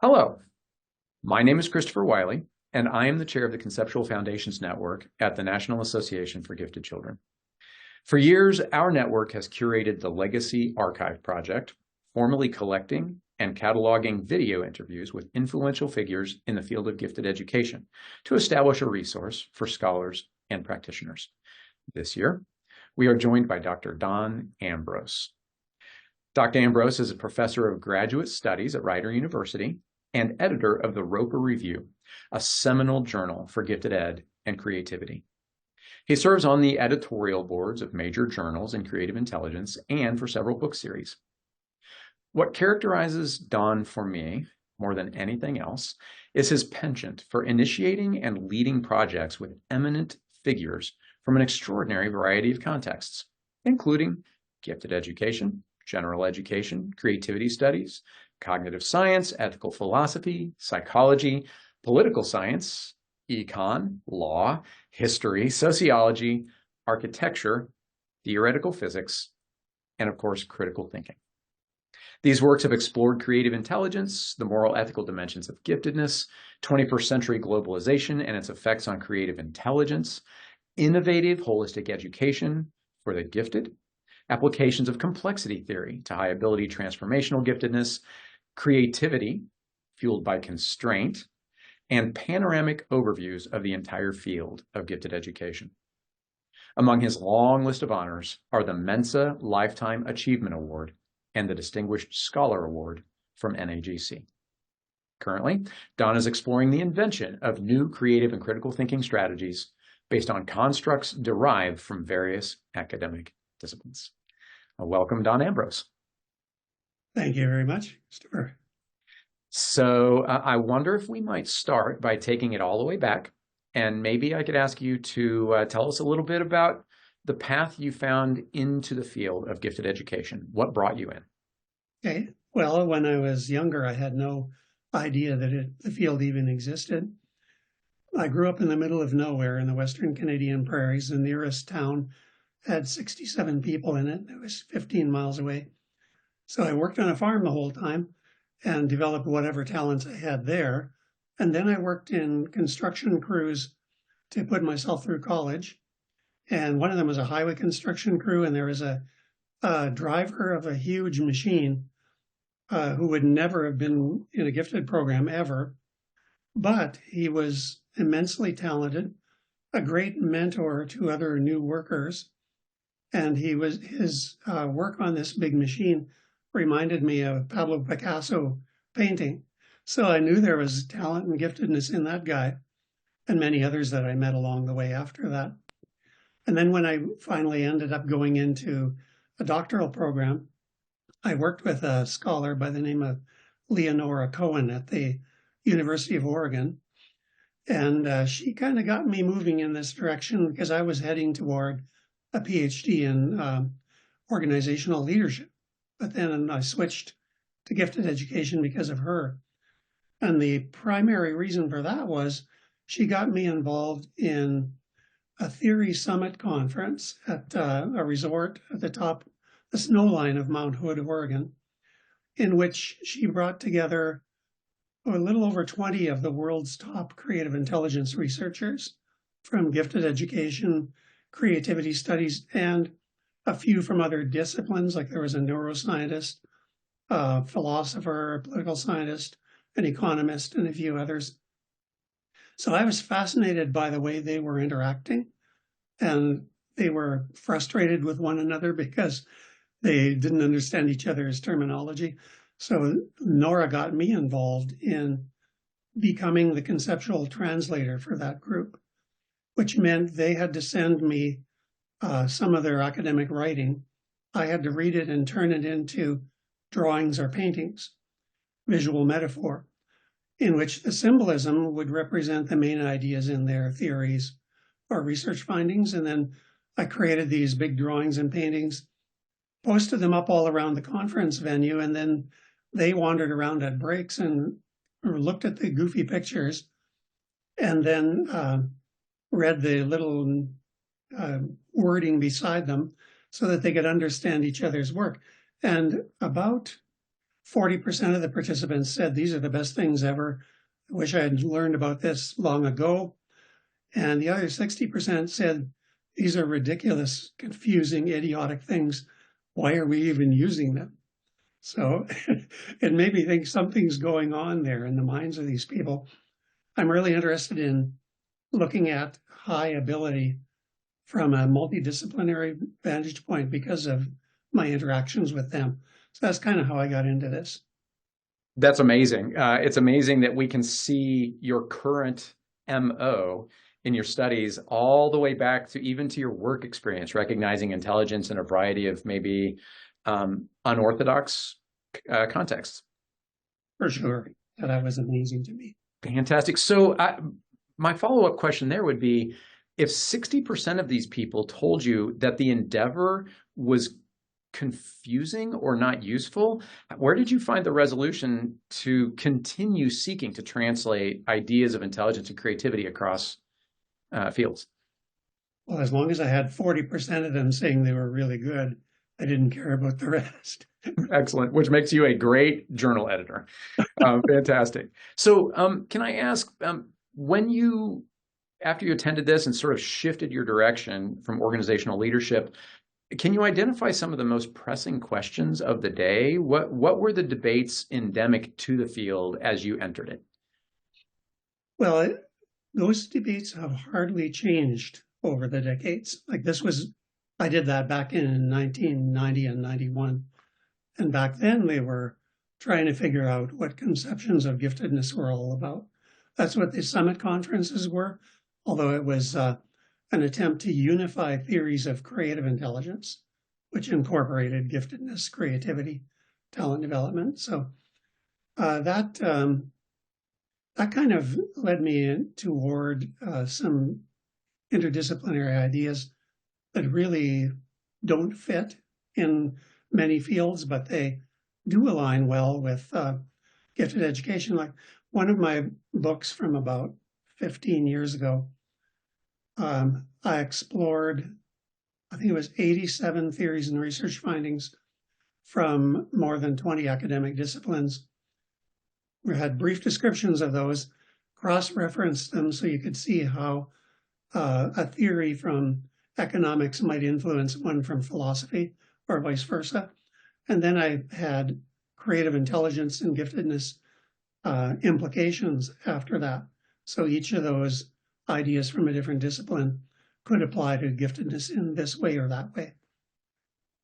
Hello, my name is Kristofor Wiley, and I am the chair of the Conceptual Foundations Network at the National Association for Gifted Children. For years, our network has curated the Legacy Archive Project, formally collecting and cataloging video interviews with influential figures in the field of gifted education to establish a resource for scholars and practitioners. This year, we are joined by Dr. Don Ambrose. Dr. Ambrose is a professor of graduate studies at Rider University and editor of the Roeper Review, a seminal journal for gifted ed and creativity. He serves on the editorial boards of major journals in creative intelligence and for several book series. What characterizes Don for me, more than anything else, is his penchant for initiating and leading projects with eminent figures from an extraordinary variety of contexts, including gifted education, general education, creativity studies, cognitive science, ethical philosophy, psychology, political science, econ, law, history, sociology, architecture, theoretical physics, and of course, critical thinking. These works have explored creative intelligence, the moral ethical dimensions of giftedness, 21st century globalization and its effects on creative intelligence, innovative holistic education for the gifted, applications of complexity theory to high ability transformational giftedness, creativity fueled by constraint, and panoramic overviews of the entire field of gifted education. Among his long list of honors are the Mensa Lifetime Achievement Award and the Distinguished Scholar Award from NAGC. Currently, Don is exploring the invention of new creative and critical thinking strategies based on constructs derived from various academic disciplines. Welcome, Don Ambrose. Thank you very much, Christopher. So I wonder if we might start by taking it all the way back, and maybe I could ask you to tell us a little bit about the path you found into the field of gifted education. What brought you in? Okay. Well, when I was younger, I had no idea that the field even existed. I grew up in the middle of nowhere in the Western Canadian prairies. The nearest town had 67 people in it. It was 15 miles away. So I worked on a farm the whole time and developed whatever talents I had there. And then I worked in construction crews to put myself through college. And one of them was a highway construction crew, and there was a driver of a huge machine who would never have been in a gifted program ever. But he was immensely talented, a great mentor to other new workers. And his work on this big machine reminded me of Pablo Picasso painting. So I knew there was talent and giftedness in that guy and many others that I met along the way after that. And then when I finally ended up going into a doctoral program, I worked with a scholar by the name of Leonora Cohen at the University of Oregon. And she kind of got me moving in this direction because I was heading toward a Ph.D. in organizational leadership. But then I switched to gifted education because of her. And the primary reason for that was she got me involved in a theory summit conference at a resort at the top, the snow line of Mount Hood, Oregon, in which she brought together a little over 20 of the world's top creative intelligence researchers from gifted education, creativity studies, and a few from other disciplines, like there was a neuroscientist, a philosopher, a political scientist, an economist, and a few others. So I was fascinated by the way they were interacting, and they were frustrated with one another because they didn't understand each other's terminology. So Nora got me involved in becoming the conceptual translator for that group, which meant they had to send me some of their academic writing. I had to read it and turn it into drawings or paintings, visual metaphor, in which the symbolism would represent the main ideas in their theories or research findings. And then I created these big drawings and paintings, posted them up all around the conference venue, and then they wandered around at breaks and looked at the goofy pictures and then read the little wording beside them so that they could understand each other's work. And about 40% of the participants said these are the best things ever. I wish I had learned about this long ago. And the other 60% said these are ridiculous, confusing, idiotic things. Why are we even using them? So it made me think something's going on there in the minds of these people. I'm really interested in looking at high ability from a multidisciplinary vantage point because of my interactions with them. So that's kind of how I got into this. That's amazing. It's amazing that we can see your current MO in your studies all the way back to even to your work experience, recognizing intelligence in a variety of maybe unorthodox contexts. For sure. That was amazing to me. Fantastic. So my follow-up question there would be, if 60% of these people told you that the endeavor was confusing or not useful, where did you find the resolution to continue seeking to translate ideas of intelligence and creativity across fields? Well, as long as I had 40% of them saying they were really good, I didn't care about the rest. Excellent, which makes you a great journal editor. Fantastic. So can I ask, when you, after you attended this and sort of shifted your direction from organizational leadership, can you identify some of the most pressing questions of the day? What were the debates endemic to the field as you entered it? Well, those debates have hardly changed over the decades. Like I did that back in 1990 and 91. And back then they were trying to figure out what conceptions of giftedness were all about. That's what the summit conferences were, although it was an attempt to unify theories of creative intelligence, which incorporated giftedness, creativity, talent development. So that kind of led me toward some interdisciplinary ideas that really don't fit in many fields, but they do align well with gifted education. Like one of my books from about 15 years ago, I explored, I think it was 87 theories and research findings from more than 20 academic disciplines. We had brief descriptions of those, cross-referenced them so you could see how a theory from economics might influence one from philosophy or vice versa. And then I had creative intelligence and giftedness implications after that. So each of those ideas from a different discipline could apply to giftedness in this way or that way.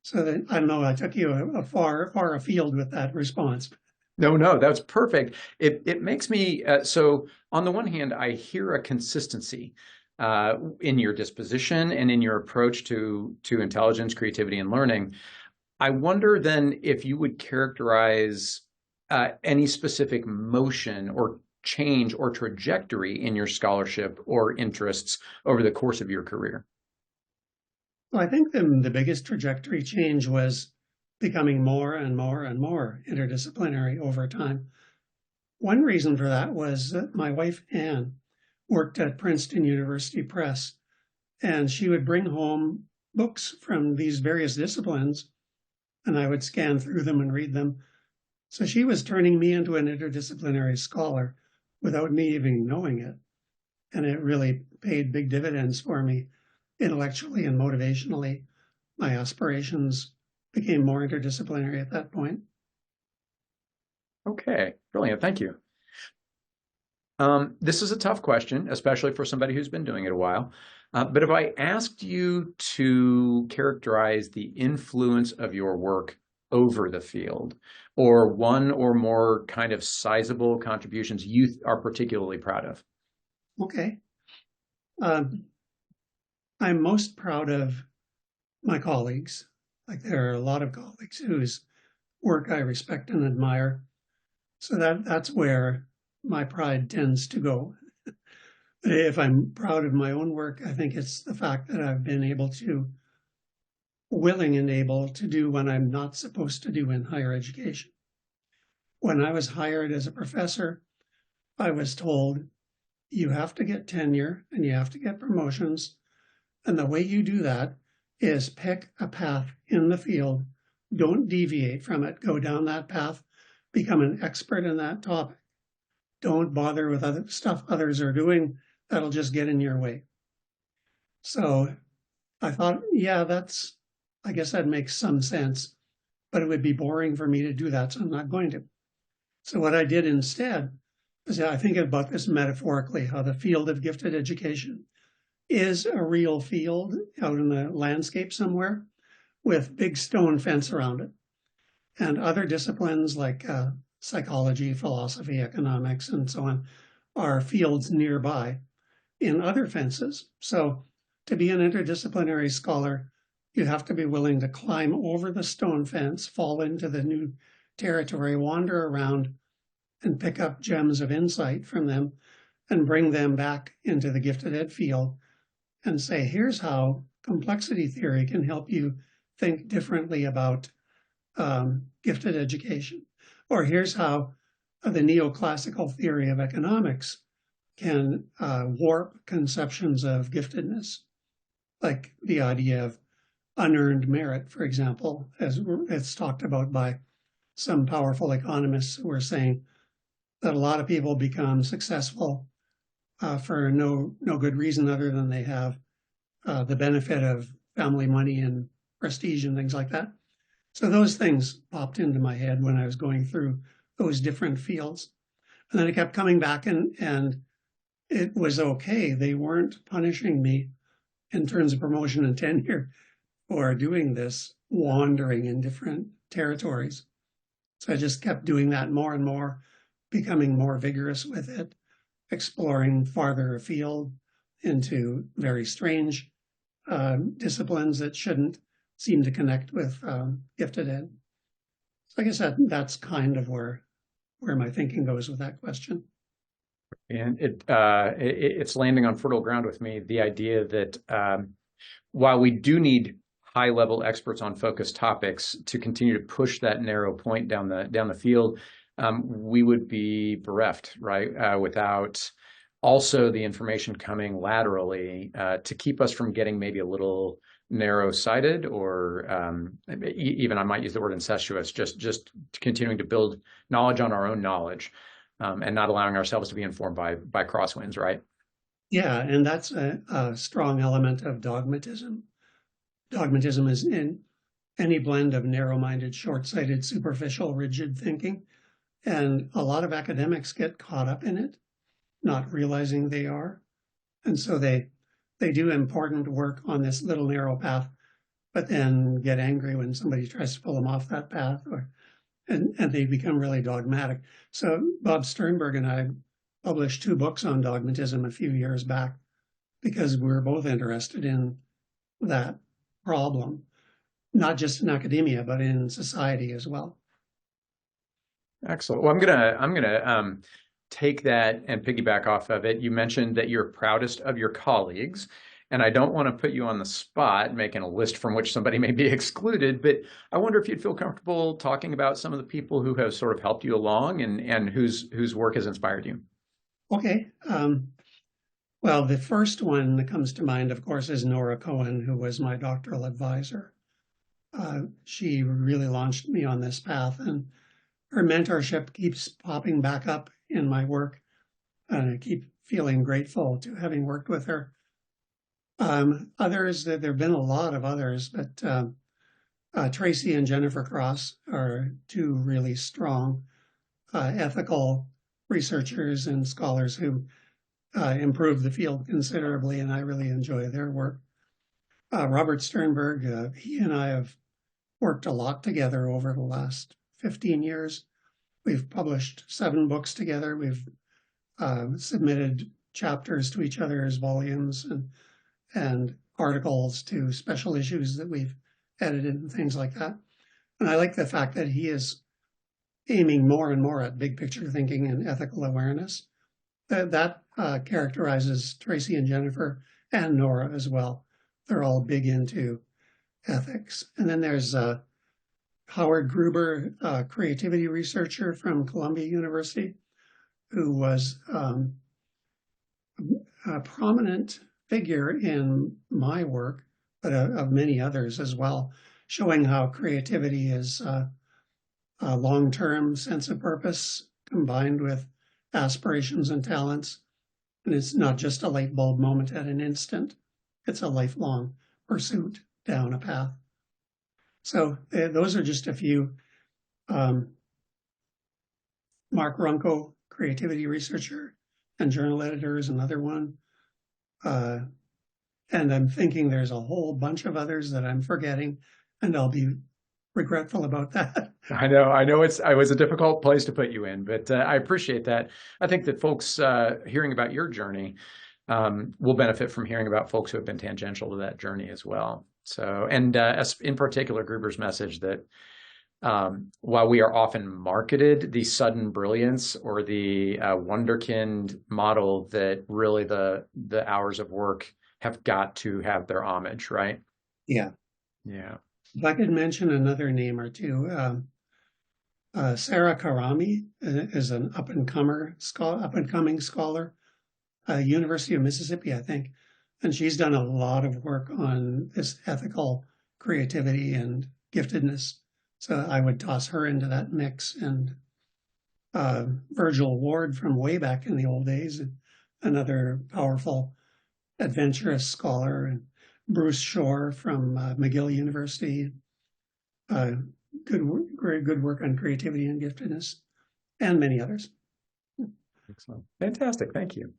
So that, I don't know, I took you a far afield with that response. No, that's perfect. It makes me, so on the one hand, I hear a consistency in your disposition and in your approach to intelligence, creativity, and learning. I wonder then if you would characterize any specific motion or change or trajectory in your scholarship or interests over the course of your career. Well, I think the biggest trajectory change was becoming more and more and more interdisciplinary over time. One reason for that was that my wife, Anne, worked at Princeton University Press, and she would bring home books from these various disciplines, and I would scan through them and read them. So she was turning me into an interdisciplinary scholar without me even knowing it. And it really paid big dividends for me intellectually and motivationally. My aspirations became more interdisciplinary at that point. Okay, brilliant. Thank you. This is a tough question, especially for somebody who's been doing it a while. But if I asked you to characterize the influence of your work over the field, or one or more kind of sizable contributions you are particularly proud of? Okay. I'm most proud of my colleagues. Like there are a lot of colleagues whose work I respect and admire. So that's where my pride tends to go. If I'm proud of my own work, I think it's the fact that I've been willing and able to do what I'm not supposed to do in higher education. When I was hired as a professor, I was told you have to get tenure and you have to get promotions. And the way you do that is pick a path in the field. Don't deviate from it. Go down that path become an expert in that topic. Don't bother with other stuff others are doing. That'll just get in your way. So I thought, yeah, I guess that makes some sense, but it would be boring for me to do that, so I'm not going to. So what I did instead is I think about this metaphorically, how the field of gifted education is a real field out in the landscape somewhere with big stone fence around it. And other disciplines like psychology, philosophy, economics, and so on are fields nearby in other fences. So to be an interdisciplinary scholar, you have to be willing to climb over the stone fence, fall into the new territory, wander around, and pick up gems of insight from them and bring them back into the gifted ed field and say, here's how complexity theory can help you think differently about gifted education. Or here's how the neoclassical theory of economics can warp conceptions of giftedness, like the idea of unearned merit, for example, as it's talked about by some powerful economists who are saying that a lot of people become successful for no good reason other than they have the benefit of family money and prestige and things like that. So those things popped into my head when I was going through those different fields. And then I kept coming back and it was okay. They weren't punishing me in terms of promotion and tenure for doing this wandering in different territories. So I just kept doing that more and more, becoming more vigorous with it, exploring farther afield into very strange disciplines that shouldn't seem to connect with gifted ed. So I guess that's kind of where my thinking goes with that question. And it's landing on fertile ground with me, the idea that while we do need high-level experts on focused topics to continue to push that narrow point down the field, we would be bereft, right, without also the information coming laterally to keep us from getting maybe a little narrow-sighted, or even I might use the word incestuous, just continuing to build knowledge on our own knowledge and not allowing ourselves to be informed by crosswinds, right? Yeah, and that's a strong element of dogmatism. Dogmatism is in any blend of narrow-minded, short-sighted, superficial, rigid thinking. And a lot of academics get caught up in it, not realizing they are. And so they do important work on this little narrow path, but then get angry when somebody tries to pull them off that path, and they become really dogmatic. So Bob Sternberg and I published 2 books on dogmatism a few years back because we were both interested in that problem, not just in academia, but in society as well. Excellent. Well, I'm gonna take that and piggyback off of it. You mentioned that you're proudest of your colleagues, and I don't want to put you on the spot making a list from which somebody may be excluded, but I wonder if you'd feel comfortable talking about some of the people who have sort of helped you along and whose work has inspired you. Okay. Well, the first one that comes to mind, of course, is Nora Cohen, who was my doctoral advisor. She really launched me on this path, and her mentorship keeps popping back up in my work, and I keep feeling grateful to having worked with her. Others, there have been a lot of others, but Tracy and Jennifer Cross are 2 really strong ethical researchers and scholars who improved the field considerably, and I really enjoy their work. Robert Sternberg, he and I have worked a lot together over the last 15 years. We've published 7 books together. We've submitted chapters to each other as volumes and articles to special issues that we've edited and things like that. And I like the fact that he is aiming more and more at big picture thinking and ethical awareness. That characterizes Tracy and Jennifer and Nora as well. They're all big into ethics. And then there's Howard Gruber, a creativity researcher from Columbia University, who was a prominent figure in my work, but of many others as well, showing how creativity is a long-term sense of purpose combined with aspirations and talents. And it's not just a light bulb moment at an instant. It's a lifelong pursuit down a path. So those are just a few. Mark Runco, creativity researcher and journal editor, is another one. And I'm thinking there's a whole bunch of others that I'm forgetting, and I'll be regretful about that. I know it was a difficult place to put you in, but I appreciate that. I think that folks hearing about your journey will benefit from hearing about folks who have been tangential to that journey as well. So, and in particular, Gruber's message that while we are often marketed the sudden brilliance or the wonderkind model, that really the hours of work have got to have their homage, right? Yeah. Yeah. If I could mention another name or two, Sarah Karami is an up-and-coming scholar, University of Mississippi, I think, and she's done a lot of work on this ethical creativity and giftedness. So I would toss her into that mix. And Virgil Ward from way back in the old days, another powerful, adventurous scholar, and Bruce Shore from McGill very good work on creativity and giftedness, and many others. Excellent. Fantastic. Thank you.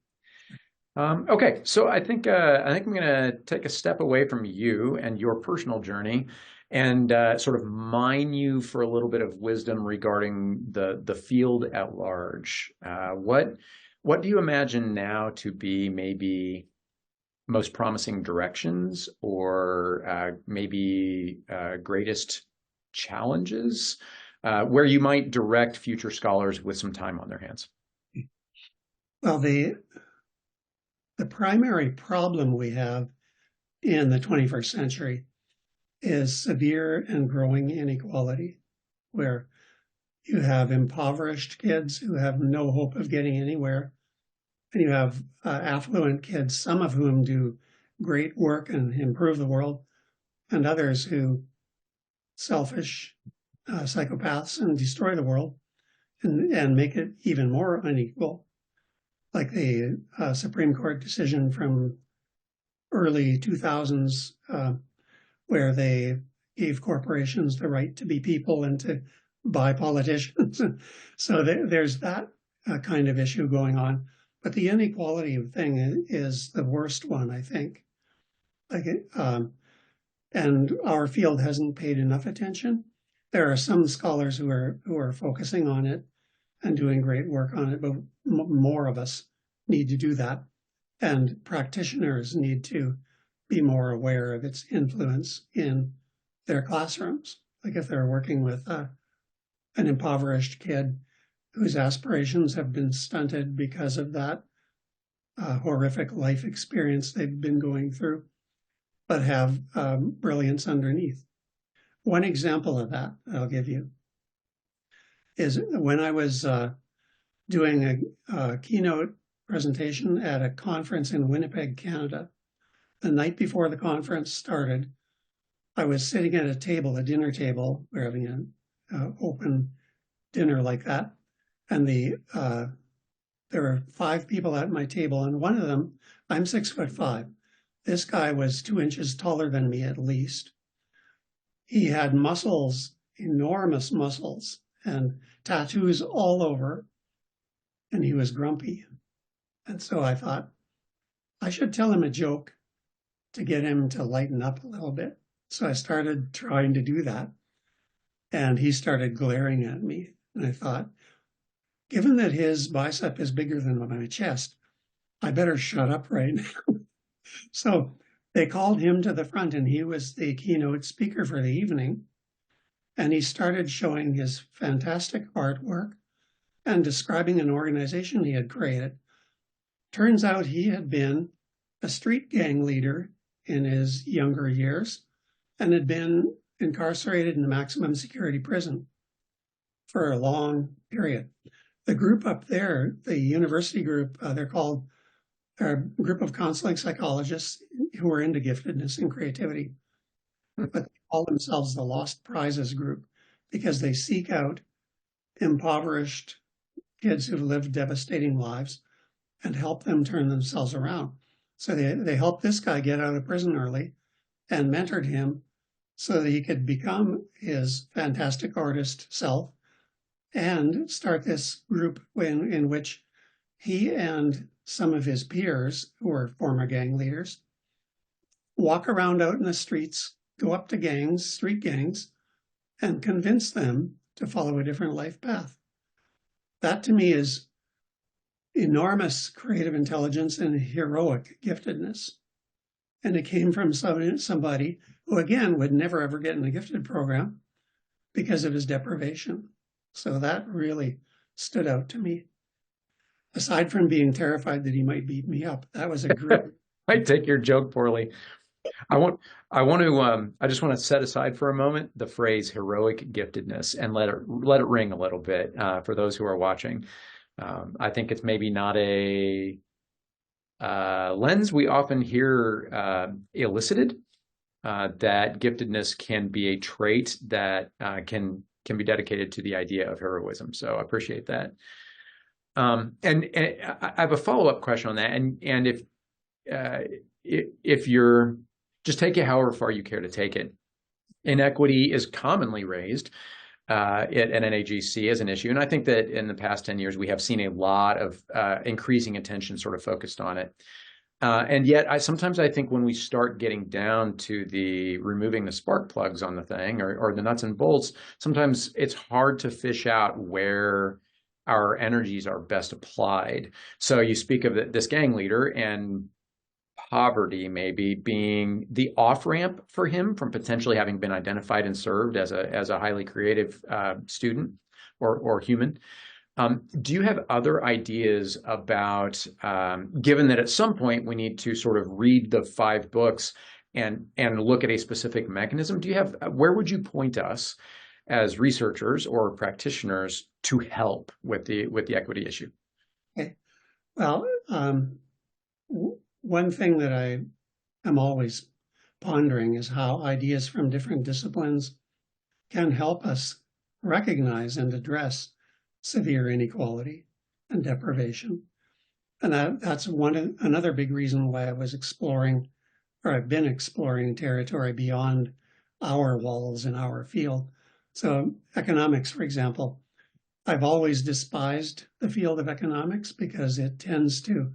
Okay, so I think I'm going to take a step away from you and your personal journey and sort of mine you for a little bit of wisdom regarding the field at large. What do you imagine now to be maybe most promising directions, or maybe greatest challenges where you might direct future scholars with some time on their hands? Well, the primary problem we have in the 21st century is severe and growing inequality, where you have impoverished kids who have no hope of getting anywhere, and you have affluent kids, some of whom do great work and improve the world, and others who selfish psychopaths and destroy the world and make it even more unequal, like the Supreme Court decision from early 2000s, where they gave corporations the right to be people and to buy politicians. So there's that kind of issue going on. But the inequality thing is the worst one, I think. And our field hasn't paid enough attention. There are some scholars who are focusing on it and doing great work on it, but more of us need to do that. And practitioners need to be more aware of its influence in their classrooms. Like if they're working with an impoverished kid whose aspirations have been stunted because of that horrific life experience they've been going through, but have brilliance underneath. One example of that I'll give you is when I was doing a keynote presentation at a conference in Winnipeg, Canada. The night before the conference started, I was sitting at a dinner table. We're having an open dinner like that. And there were 5 people at my table, and one of them, I'm 6'5". This guy was 2 inches taller than me at least. He had muscles, enormous muscles, and tattoos all over, and he was grumpy. And so I thought, I should tell him a joke to get him to lighten up a little bit. So I started trying to do that. And he started glaring at me. And I thought, given that his bicep is bigger than my chest, I better shut up right now. So they called him to the front, and he was the keynote speaker for the evening. And he started showing his fantastic artwork and describing an organization he had created. Turns out he had been a street gang leader in his younger years and had been incarcerated in a maximum security prison for a long period. The group up there, the university group, they're called a group of counseling psychologists who are into giftedness and creativity, but they call themselves the Lost Prizes group because they seek out impoverished kids who've lived devastating lives and help them turn themselves around. So they helped this guy get out of prison early and mentored him so that he could become his fantastic artist self and start this group in which he and some of his peers, who were former gang leaders, walk around out in the streets, go up to gangs, street gangs, and convince them to follow a different life path. That to me is enormous creative intelligence and heroic giftedness. And it came from somebody who, again, would never ever get in the gifted program because of his deprivation. So that really stood out to me. Aside from being terrified that he might beat me up, that was a great. I take your joke poorly. I just want to set aside for a moment the phrase heroic giftedness and let it ring a little bit for those who are watching. I think it's maybe not a lens we often hear elicited, that giftedness can be a trait that can be dedicated to the idea of heroism. So I appreciate that. And I have a follow-up question on that. And if you're, just take it however far you care to take it. Inequity is commonly raised at NAGC as an issue. And I think that in the past 10 years, we have seen a lot of increasing attention sort of focused on it. And yet sometimes I think when we start getting down to the removing the spark plugs on the thing or the nuts and bolts, sometimes it's hard to fish out where our energies are best applied. So you speak of this gang leader and poverty maybe being the off-ramp for him from potentially having been identified and served as a highly creative student or human. Do you have other ideas about, given that at some point we need to sort of read the 5 books and look at a specific mechanism, where would you point us as researchers or practitioners to help with the equity issue? Okay. Well, one thing that I am always pondering is how ideas from different disciplines can help us recognize and address severe inequality and deprivation. And that's another big reason why I was exploring, or I've been exploring territory beyond our walls in our field. So economics, for example, I've always despised the field of economics because it tends to,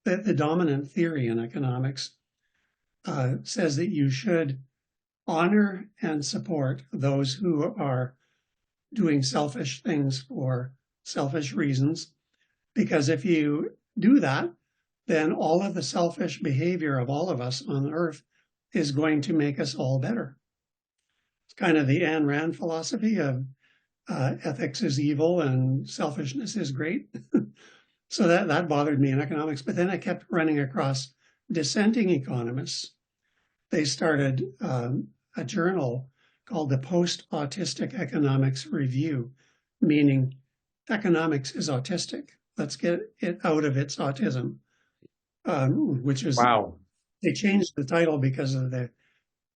the dominant theory in economics says that you should honor and support those who are doing selfish things for selfish reasons, because if you do that, then all of the selfish behavior of all of us on earth is going to make us all better. It's kind of the Ayn Rand philosophy of ethics is evil and selfishness is great. So that bothered me in economics. But then I kept running across dissenting economists. They started a journal called the Post-Autistic Economics Review, meaning economics is autistic. Let's get it out of its autism, which is, wow. They changed the title because of the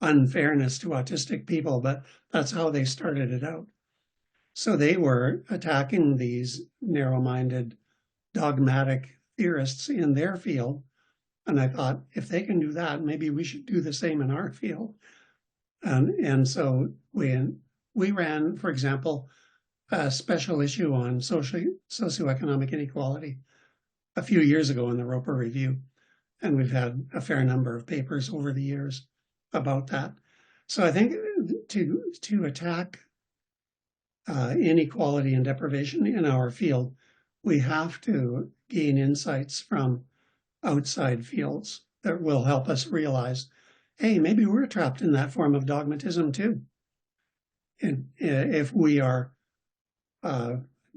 unfairness to autistic people, but that's how they started it out. So they were attacking these narrow-minded, dogmatic theorists in their field. And I thought, if they can do that, maybe we should do the same in our field. And so we ran, for example, a special issue on socioeconomic inequality a few years ago in the Roeper Review. And we've had a fair number of papers over the years about that. So I think to attack inequality and deprivation in our field, we have to gain insights from outside fields that will help us realize, hey, maybe we're trapped in that form of dogmatism too. And if we are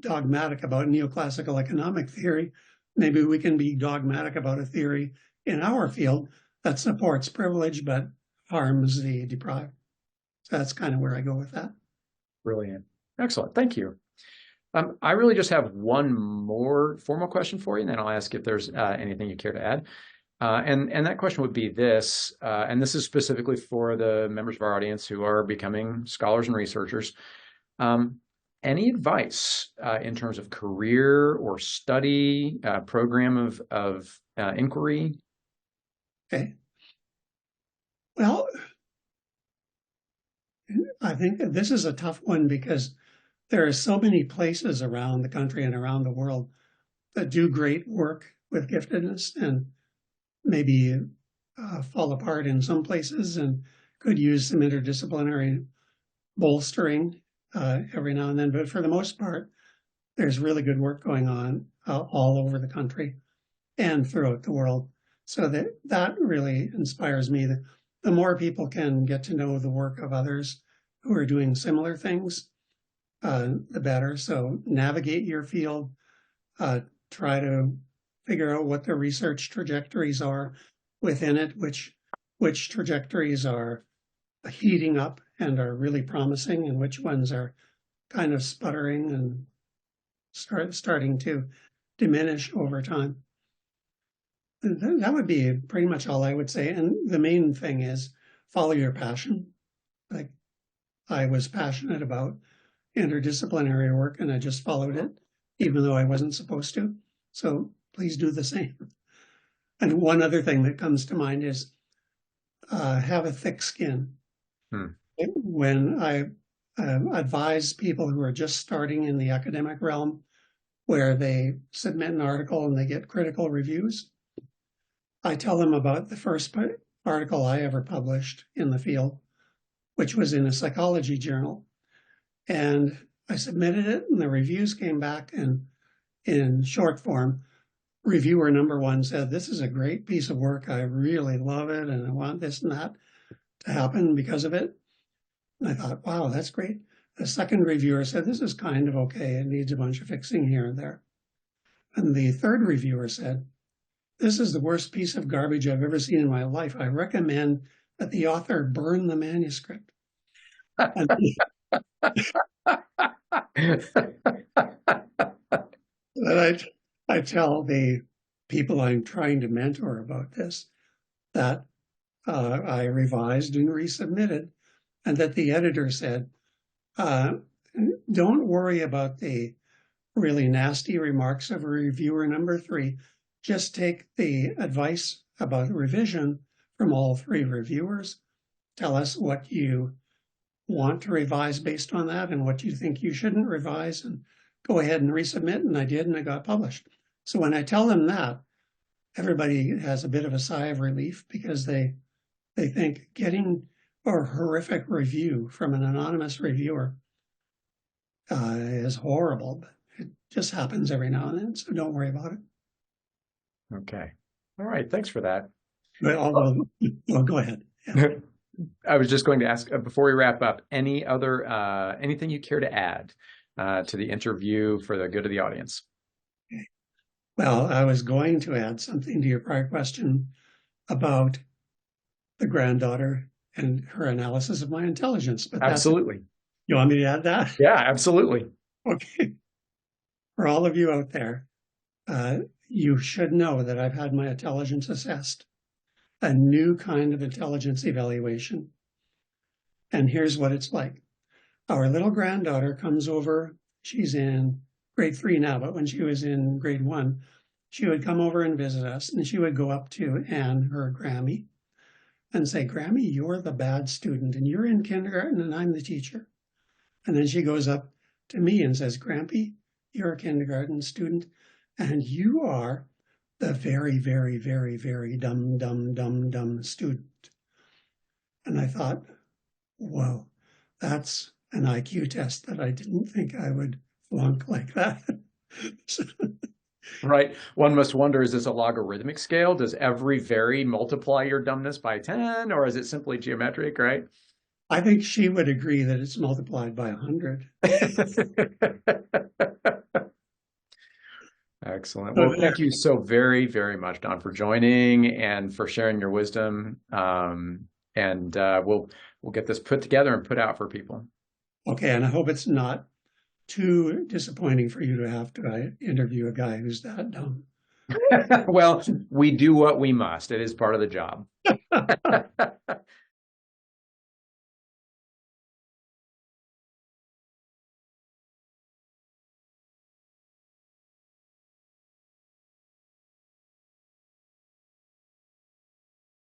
dogmatic about neoclassical economic theory, maybe we can be dogmatic about a theory in our field that supports privilege but harms the deprived. So that's kind of where I go with that. Brilliant. Excellent. Thank you. I really just have one more formal question for you, and then I'll ask if there's anything you care to add. And that question would be this, and this is specifically for the members of our audience who are becoming scholars and researchers. any advice in terms of career or study, program of inquiry? Okay. Well, I think that this is a tough one because there are so many places around the country and around the world that do great work with giftedness and maybe fall apart in some places and could use some interdisciplinary bolstering every now and then. But for the most part, there's really good work going on all over the country and throughout the world. So that really inspires me. The more people can get to know the work of others who are doing similar things, the better. So navigate your field, try to figure out what the research trajectories are within it, which trajectories are heating up and are really promising, and which ones are kind of sputtering and starting to diminish over time. That would be pretty much all I would say. And the main thing is follow your passion. Like I was passionate about interdisciplinary work and I just followed it, even though I wasn't supposed to. So please do the same. And one other thing that comes to mind is have a thick skin. When I advise people who are just starting in the academic realm, where they submit an article and they get critical reviews, I tell them about the first article I ever published in the field, which was in a psychology journal. And I submitted it and the reviews came back, and in short form, reviewer number 1 said, "This is a great piece of work. I really love it. And I want this and that to happen because of it." And I thought, wow, that's great. The second reviewer said, "This is kind of okay. It needs a bunch of fixing here and there." And the third reviewer said, "This is the worst piece of garbage I've ever seen in my life. I recommend that the author burn the manuscript." And I tell the people I'm trying to mentor about this that I revised and resubmitted, and that the editor said, "Don't worry about the really nasty remarks of reviewer number 3. Just take the advice about revision from all 3 reviewers. Tell us what you want to revise based on that and what you think you shouldn't revise, and go ahead and resubmit." And I did, and it got published. So when I tell them that, everybody has a bit of a sigh of relief, because they think getting a horrific review from an anonymous reviewer is horrible, but it just happens every now and then, so don't worry about it. Okay. All right. Thanks for that. Well, go ahead. Yeah. I was just going to ask, before we wrap up, anything you care to add to the interview for the good of the audience? Okay. Well, I was going to add something to your prior question about the granddaughter and her analysis of my intelligence. But absolutely. You want me to add that? Yeah, absolutely. Okay. For all of you out there, you should know that I've had my intelligence assessed, a new kind of intelligence evaluation. And here's what it's like. Our little granddaughter comes over. She's in grade 3 now, but when she was in grade 1, she would come over and visit us, and she would go up to Anne, her Grammy, and say, "Grammy, you're the bad student, and you're in kindergarten, and I'm the teacher." And then she goes up to me and says, "Grampy, you're a kindergarten student, and you are the very, very, very, very dumb student." And I thought, whoa, that's an IQ test that I didn't think I would flunk like that. Right. One must wonder, is this a logarithmic scale? Does every vary multiply your dumbness by 10, or is it simply geometric, right? I think she would agree that it's multiplied by 100. Excellent. Well, thank you so very, very much, Don, for joining and for sharing your wisdom. And we'll get this put together and put out for people. Okay, and I hope it's not too disappointing for you to have to interview a guy who's that dumb. Well, we do what we must. It is part of the job.